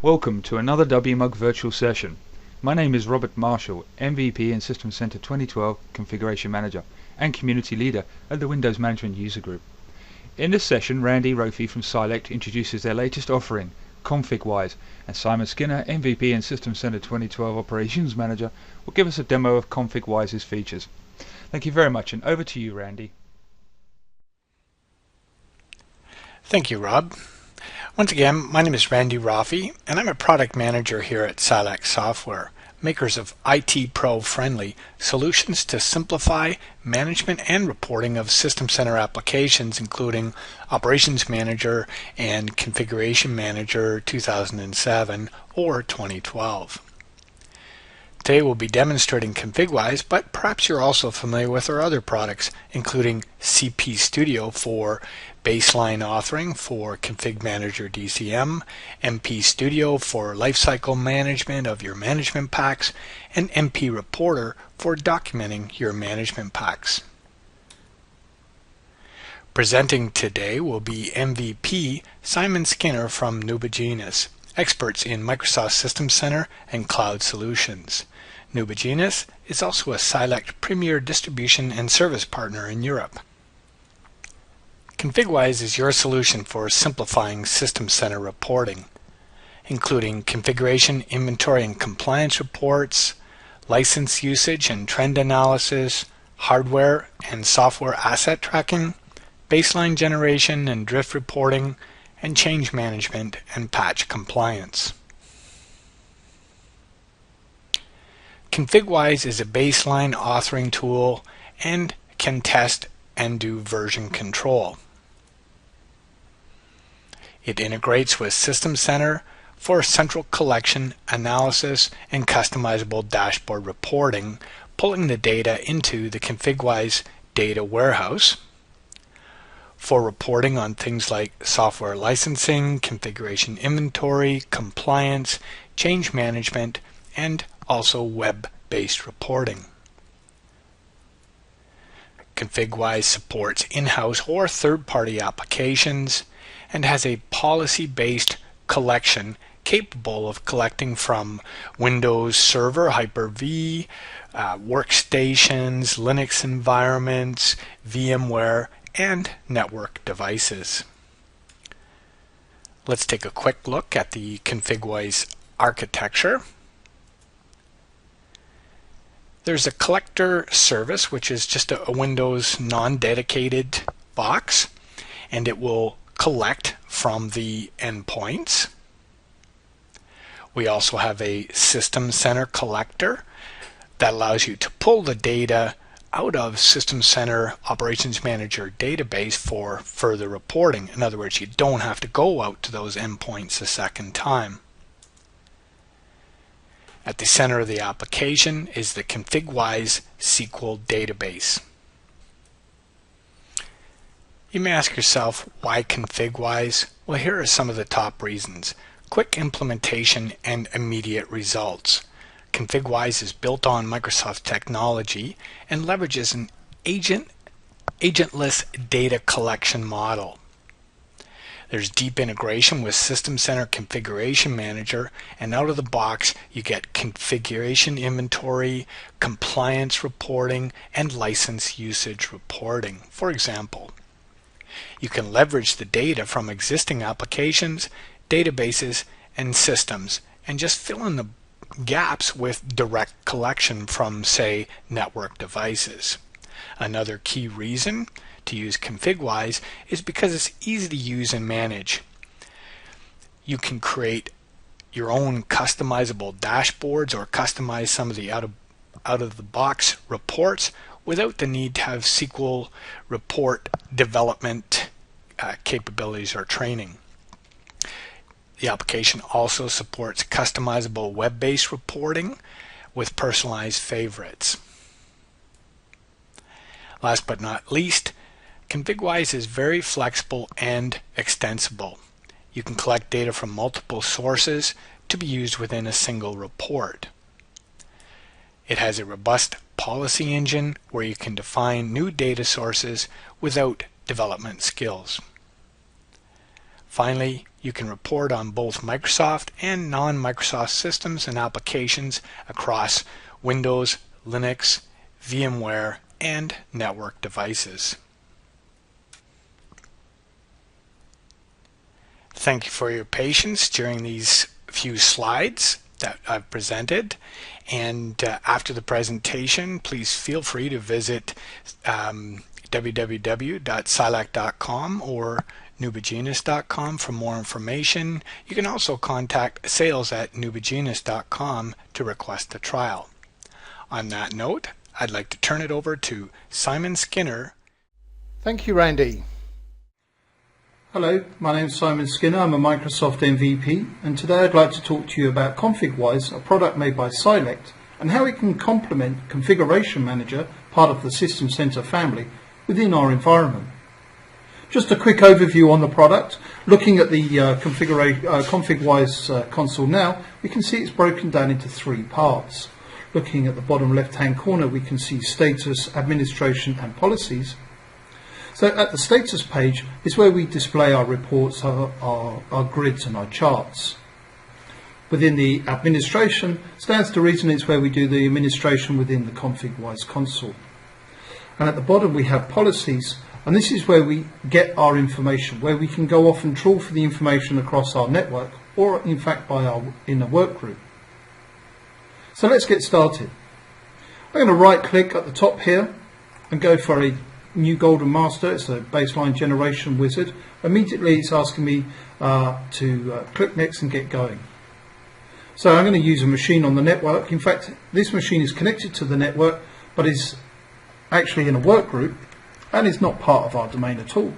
Welcome to another WMUG virtual session. My name is Robert Marshall, MVP in System Center 2012 Configuration Manager and Community Leader at the Windows Management User Group. In this session, Randy Rofi from Silect introduces their latest offering, ConfigWise, and Simon Skinner, MVP in System Center 2012 Operations Manager, will give us a demo of ConfigWise's features. Thank you very much, and over to you, Randy. Thank you, Rob. Once again, my name is Randy Rofi, and I'm a product manager here at Silect Software, makers of IT Pro-friendly solutions to simplify management and reporting of System Center applications, including Operations Manager and Configuration Manager 2007 or 2012. Today we'll be demonstrating ConfigWise, but perhaps you're also familiar with our other products, including CP Studio for baseline authoring for Config Manager DCM, MP Studio for lifecycle management of your management packs, and MP Reporter for documenting your management packs. Presenting today will be MVP Simon Skinner from Nubigenus, experts in Microsoft System Center and Cloud Solutions. Nubigenus is also a Silect Premier Distribution and Service Partner in Europe. ConfigWise is your solution for simplifying System Center reporting, including configuration, inventory, and compliance reports, license usage and trend analysis, hardware and software asset tracking, baseline generation and drift reporting, and change management and patch compliance. ConfigWise is a baseline authoring tool and can test and do version control. It integrates with System Center for central collection, analysis, and customizable dashboard reporting, pulling the data into the ConfigWise data warehouse, for reporting on things like software licensing, configuration inventory, compliance, change management, and also web-based reporting. ConfigWise supports in-house or third-party applications and has a policy-based collection capable of collecting from Windows Server, Hyper-V, workstations, Linux environments, VMware, and network devices. Let's take a quick look at the ConfigWise architecture. There's a collector service, which is just a Windows non-dedicated box, and it will collect from the endpoints. We also have a System Center collector that allows you to pull the data out of System Center Operations Manager database for further reporting. In other words, you don't have to go out to those endpoints a second time. At the center of the application is the ConfigWise SQL database. You may ask yourself, why ConfigWise? Well, here are some of the top reasons. Quick implementation and immediate results. ConfigWise is built on Microsoft technology and leverages an agentless data collection model. There's deep integration with System Center Configuration Manager, and out of the box you get configuration inventory, compliance reporting, and license usage reporting. For example, you can leverage the data from existing applications, databases, and systems and just fill in the gaps with direct collection from, say, network devices. Another key reason to use ConfigWise is because it's easy to use and manage. You can create your own customizable dashboards or customize some of the out of the box reports without the need to have SQL report development capabilities or training. The application also supports customizable web-based reporting with personalized favorites. Last but not least, ConfigWise is very flexible and extensible. You can collect data from multiple sources to be used within a single report. It has a robust policy engine where you can define new data sources without development skills. Finally, you can report on both Microsoft and non-Microsoft systems and applications across Windows, Linux, VMware, and network devices. Thank you for your patience during these few slides that I've presented. And after the presentation, please feel free to visit www.silect.com or nubigenus.com for more information. You can also contact sales@nubigenus.com to request a trial. On that note, I'd like to turn it over to Simon Skinner. Thank you, Randy. Hello, my name is Simon Skinner. I'm a Microsoft MVP, and today I'd like to talk to you about ConfigWise, a product made by Silect, and how it can complement Configuration Manager, part of the System Center family, within our environment. Just a quick overview on the product. Looking at the ConfigWise console now, we can see it's broken down into three parts. Looking at the bottom left-hand corner, we can see status, administration, and policies. So at the status page is where we display our reports, our grids, and our charts. Within the administration stands to reason it's where we do the administration within the ConfigWise console. And at the bottom we have policies, and this is where we get our information, where we can go off and trawl for the information across our network, or in fact in a work group. So let's get started. I'm going to right click at the top here and go for a new golden master. It's a baseline generation wizard. Immediately it's asking me to click next and get going. So I'm going to use a machine on the network. In fact, this machine is connected to the network but is actually in a work group and is not part of our domain at all.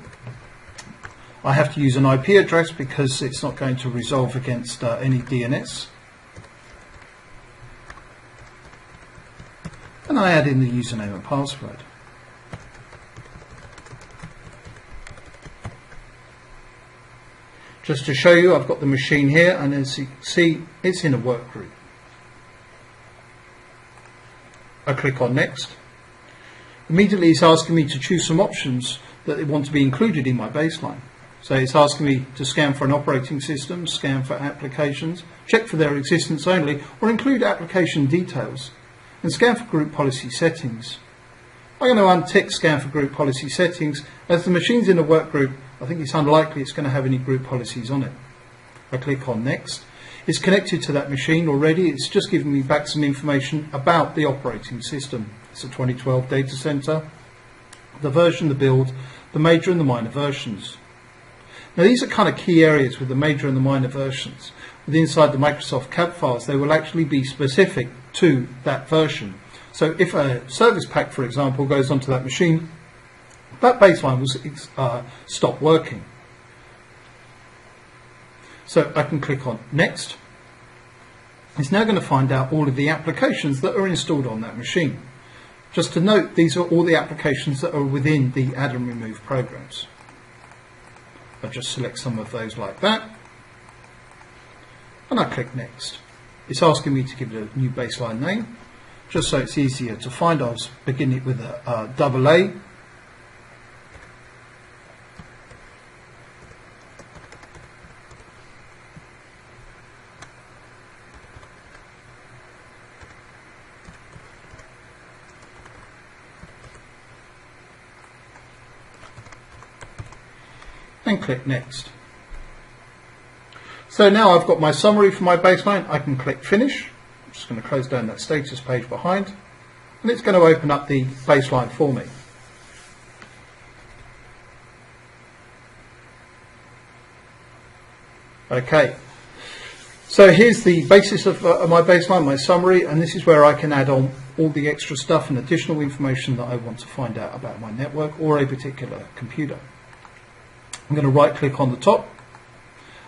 I have to use an IP address because it's not going to resolve against any DNS. And I add in the username and password. Just to show you, I've got the machine here, and as you can see, it's in a work group. I click on next. Immediately it's asking me to choose some options that they want to be included in my baseline. So it's asking me to scan for an operating system, scan for applications, check for their existence only, or include application details, and scan for group policy settings. I'm going to untick scan for group policy settings. As the machine's in a work group, I think it's unlikely it's going to have any group policies on it. I click on next. It's connected to that machine already. It's just giving me back some information about the operating system. It's a 2012 data center, the version, the build, the major and the minor versions. Now these are kind of key areas with the major and the minor versions. Inside the Microsoft CAD files, they will actually be specific to that version. So if a service pack, for example, goes onto that machine, that baseline will stop working. So I can click on next. It's now going to find out all of the applications that are installed on that machine. Just to note, these are all the applications that are within the add and remove programs. I just select some of those like that, and I click next. It's asking me to give it a new baseline name, just so it's easier to find. I'll begin it with a AA. And click next. So now I've got my summary for my baseline. I can click finish. I'm just going to close down that status page behind, and it's going to open up the baseline for me. Okay, so here's the basis of my baseline, my summary, and this is where I can add on all the extra stuff and additional information that I want to find out about my network or a particular computer. I'm going to right click on the top,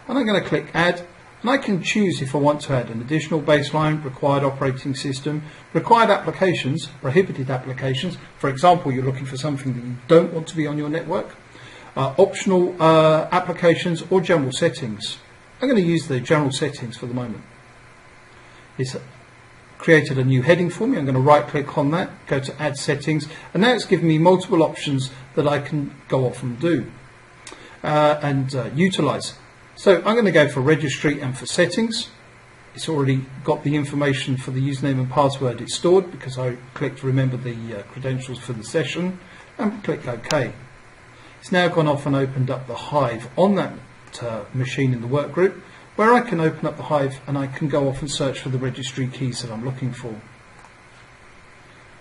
and I'm going to click add, and I can choose if I want to add an additional baseline, required operating system, required applications, prohibited applications. For example, you're looking for something that you don't want to be on your network, optional applications, or general settings. I'm going to use the general settings for the moment. It's created a new heading for me. I'm going to right click on that, go to add settings, and now it's given me multiple options that I can go off and do. and utilize. So I'm going to go for registry and for settings. It's already got the information for the username and password it's stored because I clicked remember the credentials for the session and click OK. It's now gone off and opened up the Hive on that machine in the work group, where I can open up the Hive and I can go off and search for the registry keys that I'm looking for.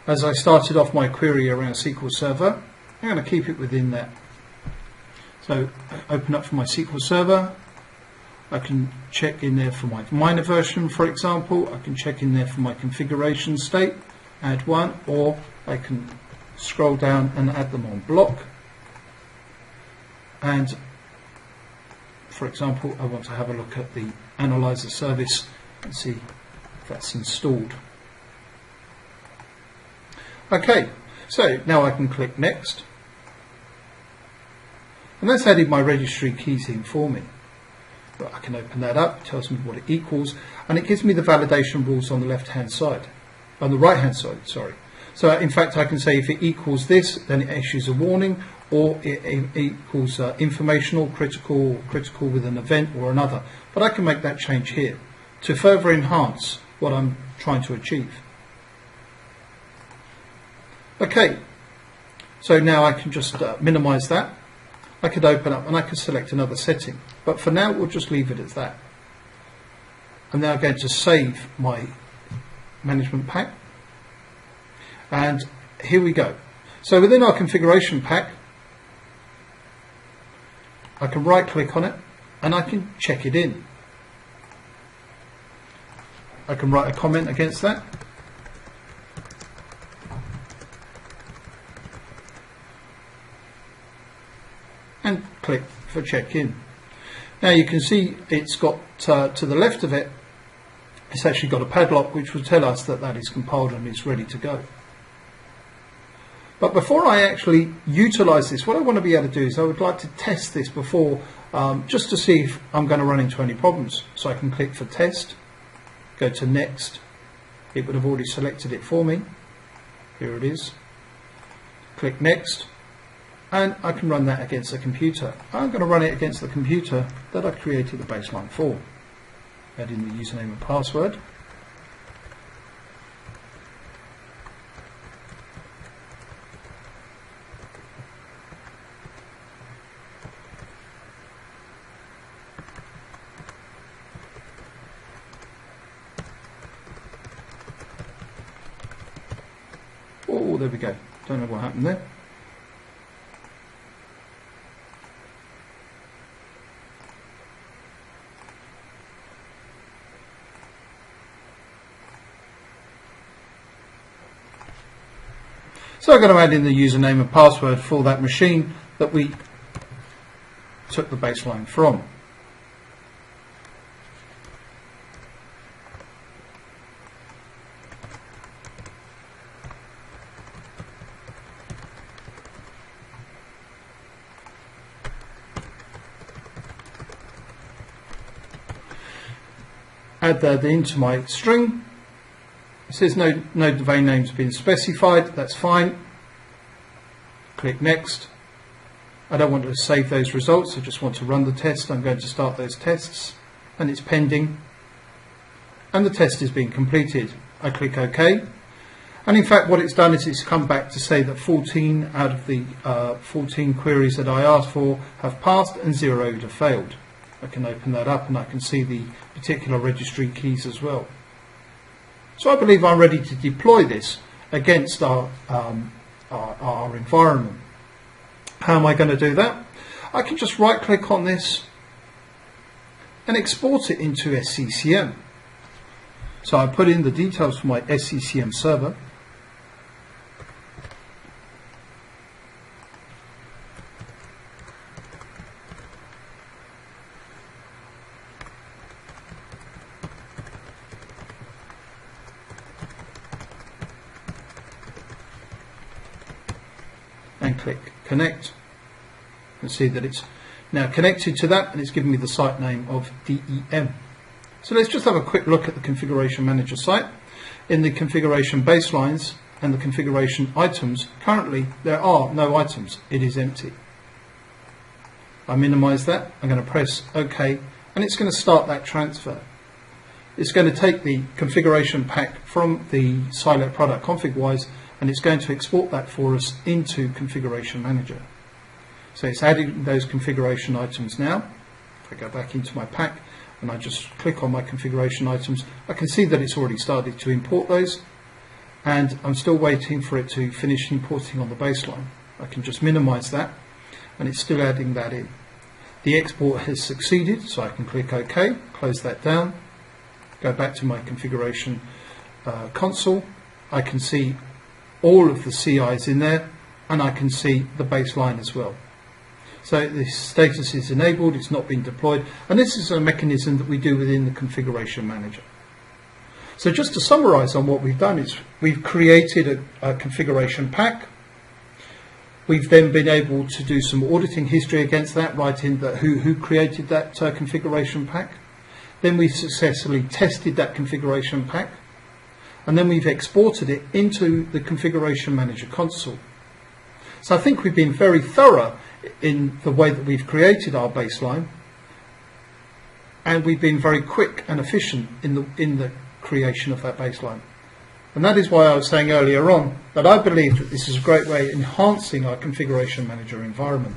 As I started off my query around SQL Server, I'm going to keep it within that. So open up for my SQL Server. I can check in there for my minor version, for example. I can check in there for my configuration state, add one, or I can scroll down and add them on block. And for example, I want to have a look at the analyzer service and see if that's installed. Okay, so now I can click next. And that's added my registry keys in for me. But I can open that up, it tells me what it equals, and it gives me the validation rules on the left-hand side, on the right-hand side, sorry. So in fact I can say if it equals this, then it issues a warning, or it equals informational, critical with an event or another. But I can make that change here to further enhance what I'm trying to achieve. Okay, so now I can just minimize that. I could open up and I could select another setting, but for now we'll just leave it as that. I'm now going to save my management pack, and here we go. So within our configuration pack, I can right click on it and I can check it in. I can write a comment against that. And click for check in. Now you can see it's got to the left of it, it's actually got a padlock which will tell us that that is compiled and is ready to go. But before I actually utilize this, what I want to be able to do is I would like to test this before, just to see if I'm going to run into any problems. So I can click for test, go to next. It would have already selected it for me. Here it is. Click next. And I can run that against the computer. I'm going to run it against the computer that I created the baseline for. Add in the username and password. Oh, there we go. Don't know what happened there. So I'm going to add in the username and password for that machine that we took the baseline from. Add that into my string. It says no domain names have been specified. That's fine. Click next. I don't want to save those results. I just want to run the test. I'm going to start those tests, and it's pending. And the test is being completed. I click OK. And in fact, what it's done is it's come back to say that 14 out of the 14 queries that I asked for have passed and 0 have failed. I can open that up and I can see the particular registry keys as well. So I believe I'm ready to deploy this against our environment. How am I going to do that? I can just right click on this and export it into SCCM. So I put in the details for my SCCM server. And click connect, and see that it's now connected to that, and it's given me the site name of DEM. So let's just have a quick look at the configuration manager site. In the configuration baselines and the configuration items, currently there are no items, it is empty. I minimize that, I'm going to press OK, and it's going to start that transfer. It's going to take the configuration pack from the Silect product ConfigWise, and it's going to export that for us into Configuration Manager. So it's adding those configuration items now. If I go back into my pack and I just click on my configuration items, I can see that it's already started to import those, and I'm still waiting for it to finish importing on the baseline. I can just minimize that, and it's still adding that in. The export has succeeded, so I can click OK, close that down, go back to my configuration console. I can see all of the CIs in there, and I can see the baseline as well. So the status is enabled, it's not been deployed, and this is a mechanism that we do within the Configuration Manager. So just to summarize on what we've done, is we've created a configuration pack. We've then been able to do some auditing history against that, write in that who created that configuration pack. Then we successfully tested that configuration pack, and then we've exported it into the Configuration Manager console. So I think we've been very thorough in the way that we've created our baseline, and we've been very quick and efficient in the creation of that baseline. And that is why I was saying earlier on that I believe that this is a great way of enhancing our Configuration Manager environment.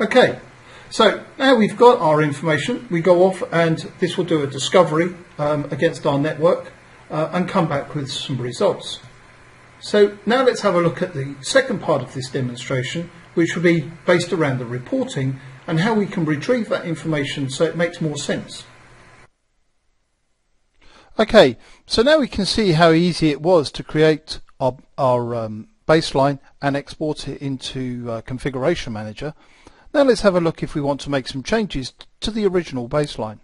Okay, so now we've got our information, we go off and this will do a discovery against our network and come back with some results. So now let's have a look at the second part of this demonstration, which will be based around the reporting and how we can retrieve that information so it makes more sense. Okay, so now we can see how easy it was to create our baseline and export it into Configuration Manager. Now let's have a look if we want to make some changes to the original baseline.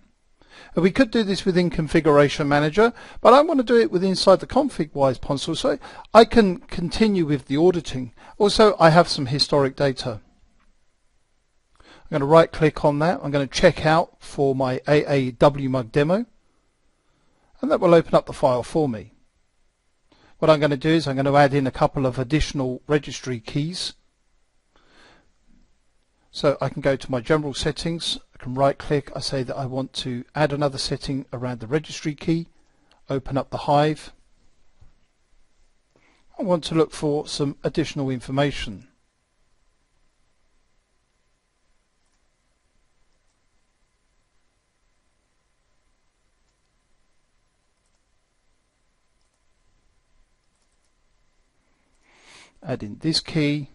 We could do this within Configuration Manager, but I want to do it with inside the ConfigWise console so I can continue with the auditing. Also, I have some historic data. I'm going to right click on that. I'm going to check out for my WMUG demo, and that will open up the file for me. What I'm going to do is I'm going to add in a couple of additional registry keys. So I can go to my general settings, I can right click, I say that I want to add another setting around the registry key, open up the Hive. I want to look for some additional information. Add in this key.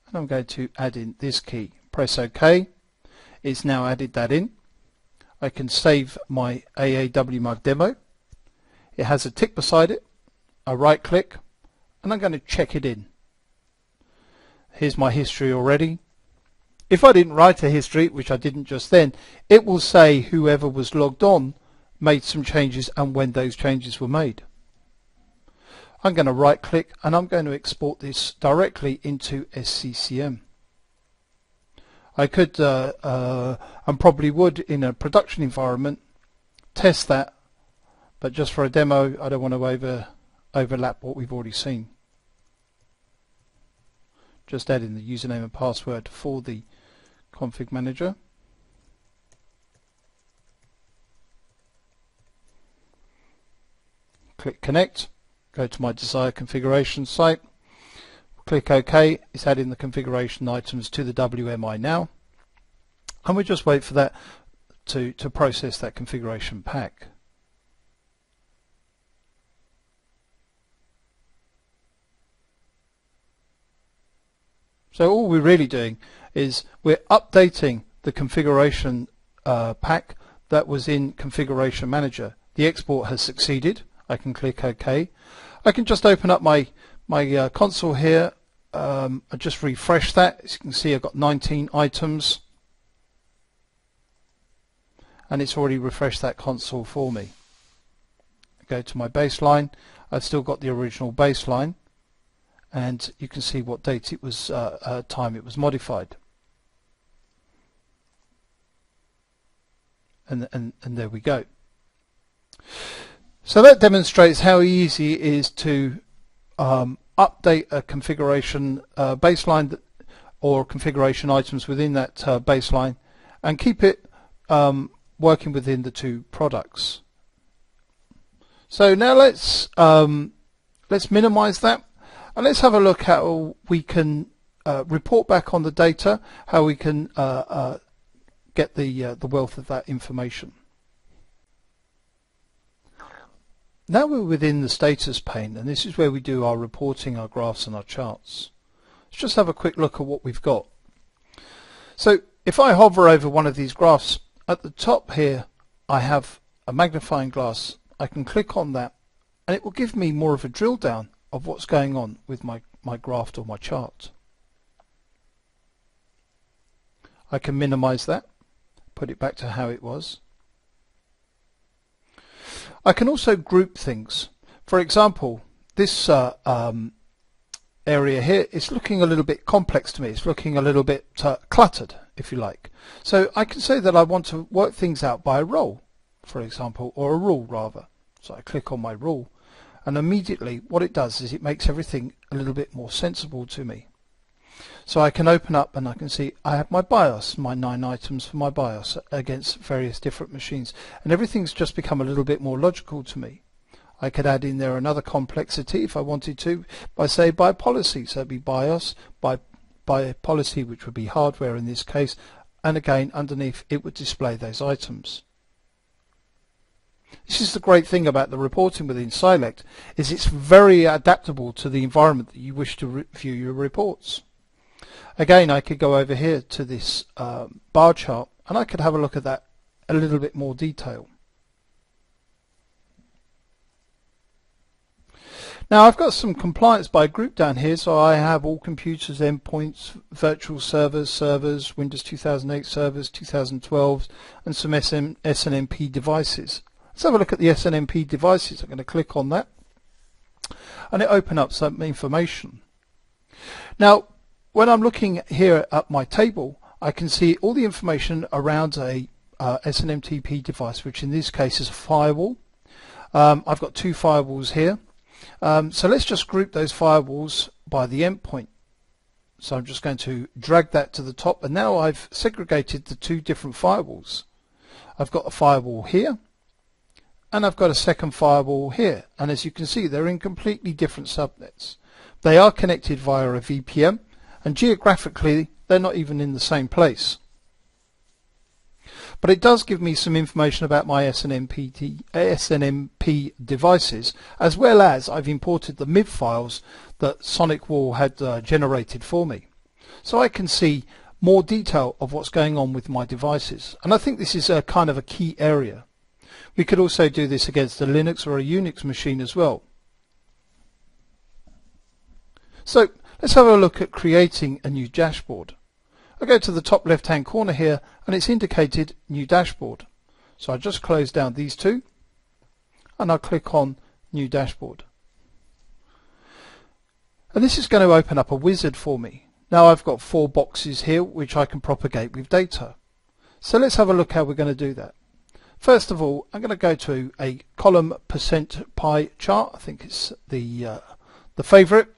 And I'm going to add in this key. Press OK. It's now added that in. I can save my WMUG demo. It has a tick beside it. I right click and I'm going to check it in. Here's my history already. If I didn't write a history, which I didn't just then, it will say whoever was logged on made some changes and when those changes were made. I'm going to right click and I'm going to export this directly into SCCM. I could and probably would in a production environment test that, but just for a demo I don't want to overlap what we've already seen. Just add in the username and password for the config manager. Click connect. Go to my desired configuration site, click OK, it's adding the configuration items to the WMI now, and we just wait for that to process that configuration pack. So all we're really doing is we're updating the configuration pack that was in Configuration Manager. The export has succeeded. I can click OK. I can just open up my console here. I just refresh that. As you can see, I've got 19 items, and it's already refreshed that console for me. I go to my baseline. I've still got the original baseline, and you can see what date it was, time it was modified. And there we go. So that demonstrates how easy it is to update a configuration baseline or configuration items within that baseline and keep it working within the two products. So now let's minimize that and let's have a look at how we can report back on the data, how we can get the wealth of that information. Now we're within the status pane, and this is where we do our reporting, our graphs and our charts. Let's just have a quick look at what we've got. So if I hover over one of these graphs, at the top here I have a magnifying glass. I can click on that and it will give me more of a drill down of what's going on with my graph or my chart. I can minimize that, put it back to how it was. I can also group things. For example, this area here is looking a little bit complex to me. It's looking a little bit cluttered, if you like. So I can say that I want to work things out by a role, for example, or a rule rather. So I click on my rule, and immediately what it does is it makes everything a little bit more sensible to me. So I can open up and I can see I have my BIOS, my 9 items for my BIOS against various different machines, and everything's just become a little bit more logical to me. I could add in there another complexity if I wanted to by policy, so it'd be BIOS by policy, which would be hardware in this case, and again underneath it would display those items. This is the great thing about the reporting within Silect, is it's very adaptable to the environment that you wish to view your reports. Again, I could go over here to this bar chart and I could have a look at that a little bit more detail. Now I've got some compliance by group down here, so I have all computers, endpoints, virtual servers, Windows 2008 servers, 2012, and some SNMP devices. Let's have a look at the SNMP devices. I'm going to click on that and it opens up some information. Now when I'm looking here at my table, I can see all the information around a SNMP device, which in this case is a firewall. I've got 2 firewalls here. So let's just group those firewalls by the endpoint. So I'm just going to drag that to the top, and now I've segregated the 2 different firewalls. I've got a firewall here and I've got a second firewall here, and as you can see they're in completely different subnets. They are connected via a VPN, and geographically they're not even in the same place. But it does give me some information about my SNMP devices, as well as I've imported the MIB files that SonicWall had generated for me. So I can see more detail of what's going on with my devices, and I think this is a kind of a key area. We could also do this against a Linux or a Unix machine as well. So let's have a look at creating a new dashboard. I go to the top left hand corner here and it's indicated new dashboard. So I just close down these 2 and I'll click on new dashboard. And this is going to open up a wizard for me. Now I've got 4 boxes here which I can propagate with data. So let's have a look how we're going to do that. First of all, I'm going to go to a column %pie chart. I think it's the favorite,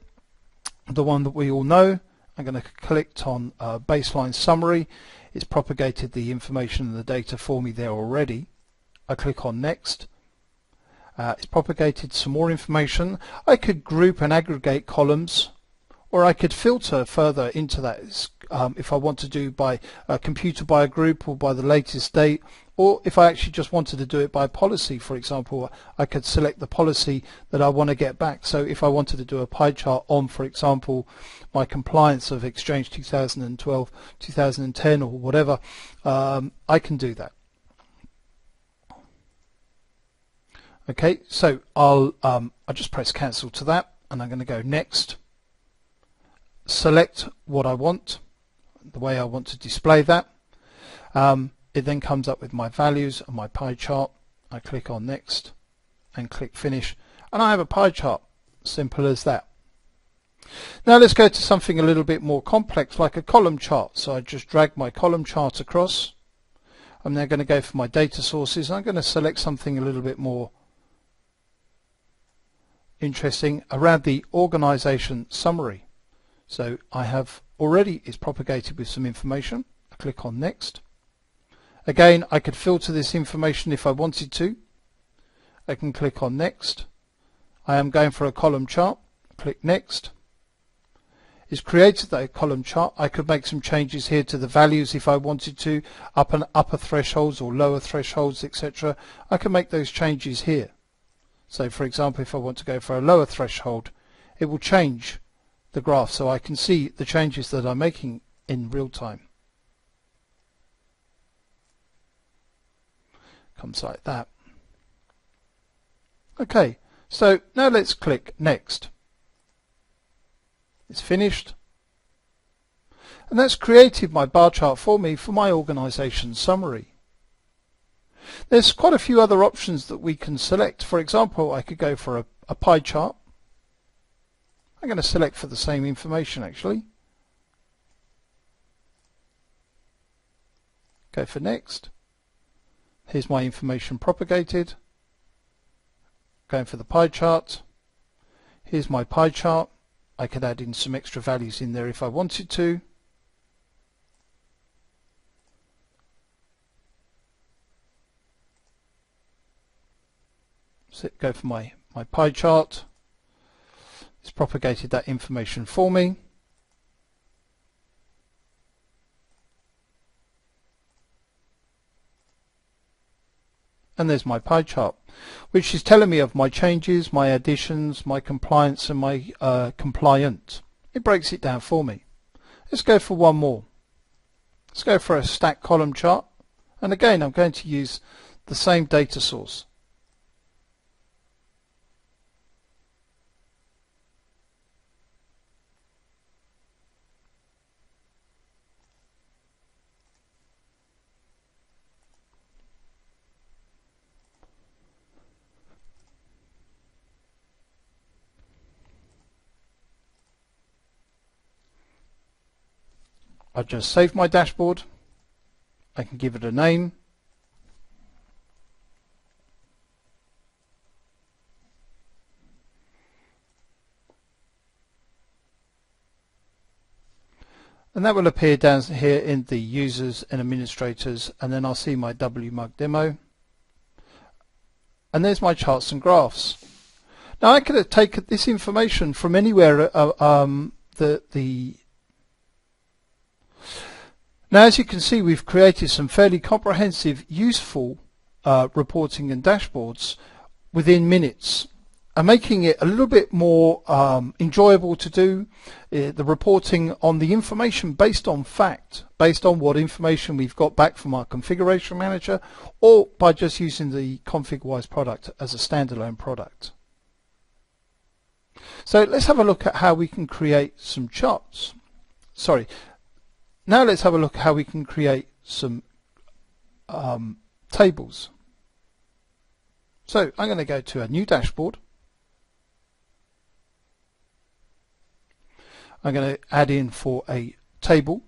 the one that we all know. I'm going to click on baseline summary. It's propagated the information and the data for me there already. I click on next. It's propagated some more information. I could group and aggregate columns, or I could filter further into that if I want to do by a computer by a group or by the latest date, or if I actually just wanted to do it by policy. For example, I could select the policy that I want to get back. So if I wanted to do a pie chart on, for example, my compliance of Exchange 2012, 2010 or whatever, I can do that. Okay, so I'll just press cancel to that, and I'm going to go next. Select what I want, the way I want to display that. It then comes up with my values and my pie chart. I click on next and click finish, and I have a pie chart. Simple as that. Now let's go to something a little bit more complex, like a column chart. So I just drag my column chart across. I'm now going to go for my data sources. I'm going to select something a little bit more interesting around the organization summary. So I have already, it's propagated with some information. I click on next. Again, I could filter this information if I wanted to. I can click on next. I am going for a column chart. Click next. It's created that column chart. I could make some changes here to the values if I wanted to, upper thresholds or lower thresholds, etc. I can make those changes here. So for example, if I want to go for a lower threshold, it will change the graph so I can see the changes that I'm making in real time. Comes like that. Okay, so now let's click next. It's finished, and that's created my bar chart for me for my organization summary. There's quite a few other options that we can select. For example, I could go for a pie chart. I'm going to select for the same information actually. Go for next. Here's my information propagated. Going for the pie chart. Here's my pie chart. I could add in some extra values in there if I wanted to. So go for my pie chart. It's propagated that information for me. And there's my pie chart, which is telling me of my changes, my additions, my compliance, and my compliant. It breaks it down for me. Let's go for one more. Let's go for a stack column chart. And again, I'm going to use the same data source. I just save my dashboard. I can give it a name. And that will appear down here in the users and administrators, and then I'll see my WMUG demo. And there's my charts and graphs. Now I could have taken this information from anywhere. Now, as you can see, we've created some fairly comprehensive, useful reporting and dashboards within minutes, and making it a little bit more enjoyable to do the reporting on the information based on fact, based on what information we've got back from our configuration manager, or by just using the ConfigWise product as a standalone product. So let's have a look at how we can create some charts. Now let's have a look at how we can create some tables. So I'm going to go to a new dashboard. I'm going to add in for a table.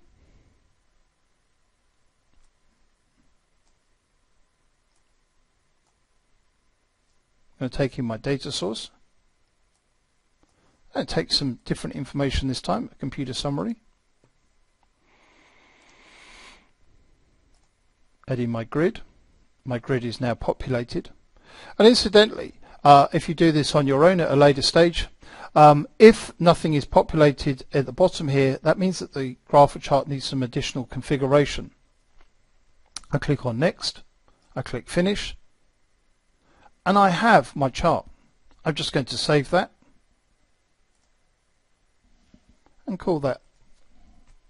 I'm going to take in my data source and take some different information this time, a computer summary. Add in my grid. My grid is now populated. And incidentally, if you do this on your own at a later stage, if nothing is populated at the bottom here, that means that the graph or chart needs some additional configuration. I click on next, I click finish, and I have my chart. I'm just going to save that and call that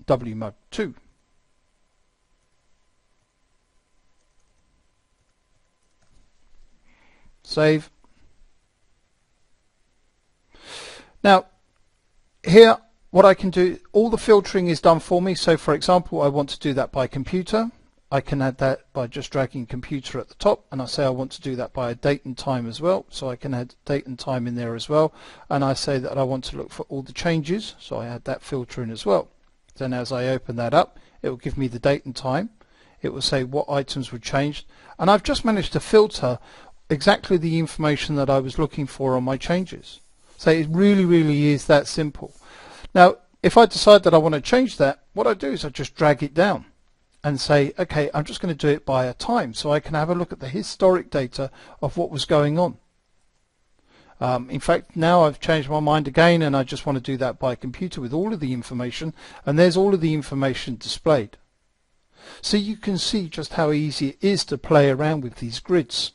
WMUG2. Save. Now here what I can do, all the filtering is done for me. So for example, I want to do that by computer. I can add that by just dragging computer at the top, and I say I want to do that by a date and time as well, so I can add date and time in there as well. And I say that I want to look for all the changes, so I add that filter in as well. Then as I open that up, it will give me the date and time. It will say what items were changed, and I've just managed to filter exactly the information that I was looking for on my changes. So it really is that simple. Now, if I decide that I want to change that, what I do is I just drag it down and say, okay, I'm just going to do it by a time, so I can have a look at the historic data of what was going on. In fact, now I've changed my mind again, and I just want to do that by computer with all of the information, and there's all of the information displayed. So you can see just how easy it is to play around with these grids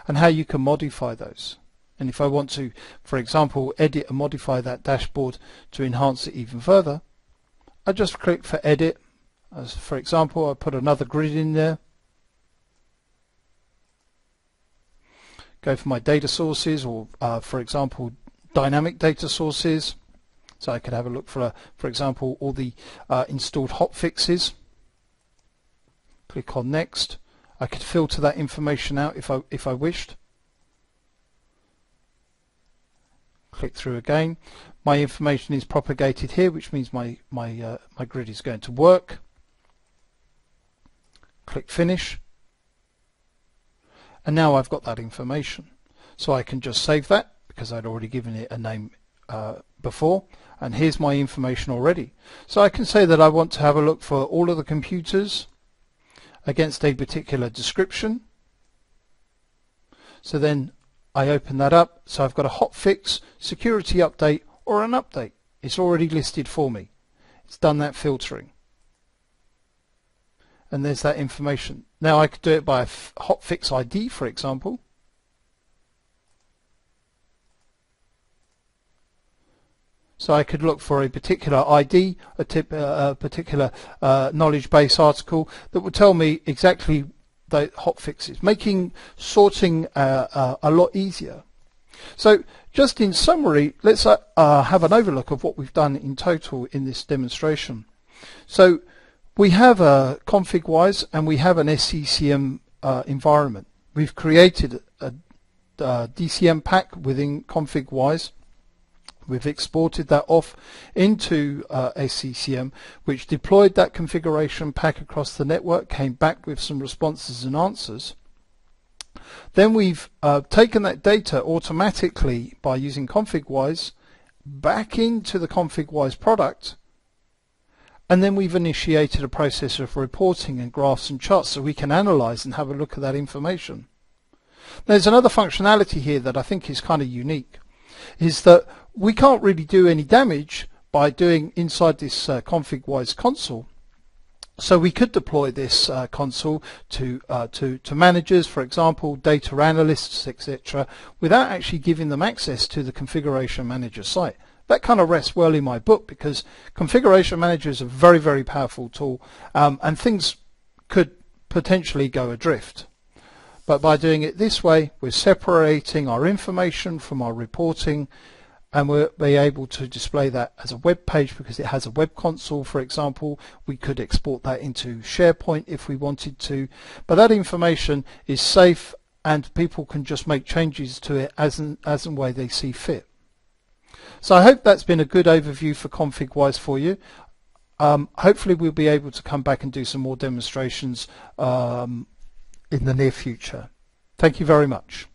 and how you can modify those. And if I want to, for example, edit and modify that dashboard to enhance it even further, I just click for edit. As for example, I put another grid in there, go for my data sources, or for example, dynamic data sources. So I could have a look for example, all the installed hotfixes. Click on next. I could filter that information out if I wished. Click through again. My information is propagated here, which means my grid is going to work. Click finish. And now I've got that information. So I can just save that because I'd already given it a name before. And here's my information already. So I can say that I want to have a look for all of the computers against a particular description. So then I open that up. So I've got a hotfix, security update, or an update. It's already listed for me. It's done that filtering. And there's that information. Now I could do it by a hotfix ID, for example. So I could look for a particular ID, a particular knowledge base article that would tell me exactly the hotfixes, making sorting a lot easier. So just in summary, let's have an overlook of what we've done in total in this demonstration. So we have a ConfigWise and we have an SCCM environment. We've created a DCM pack within ConfigWise. We've exported that off into SCCM, which deployed that configuration pack across the network, came back with some responses and answers. Then we've taken that data automatically by using ConfigWise back into the ConfigWise product, and then we've initiated a process of reporting and graphs and charts so we can analyze and have a look at that information. There's another functionality here that I think is kind of unique, is that we can't really do any damage by doing inside this ConfigWise console. So we could deploy this console to managers, for example, data analysts, etc., without actually giving them access to the Configuration Manager site. That kind of rests well in my book because Configuration Manager is a very powerful tool, and things could potentially go adrift. But by doing it this way, we're separating our information from our reporting, and we'll be able to display that as a web page because it has a web console, for example. We could export that into SharePoint if we wanted to, but that information is safe and people can just make changes to it as and way they see fit. So I hope that's been a good overview for ConfigWise for you. Hopefully we'll be able to come back and do some more demonstrations in the near future. Thank you very much.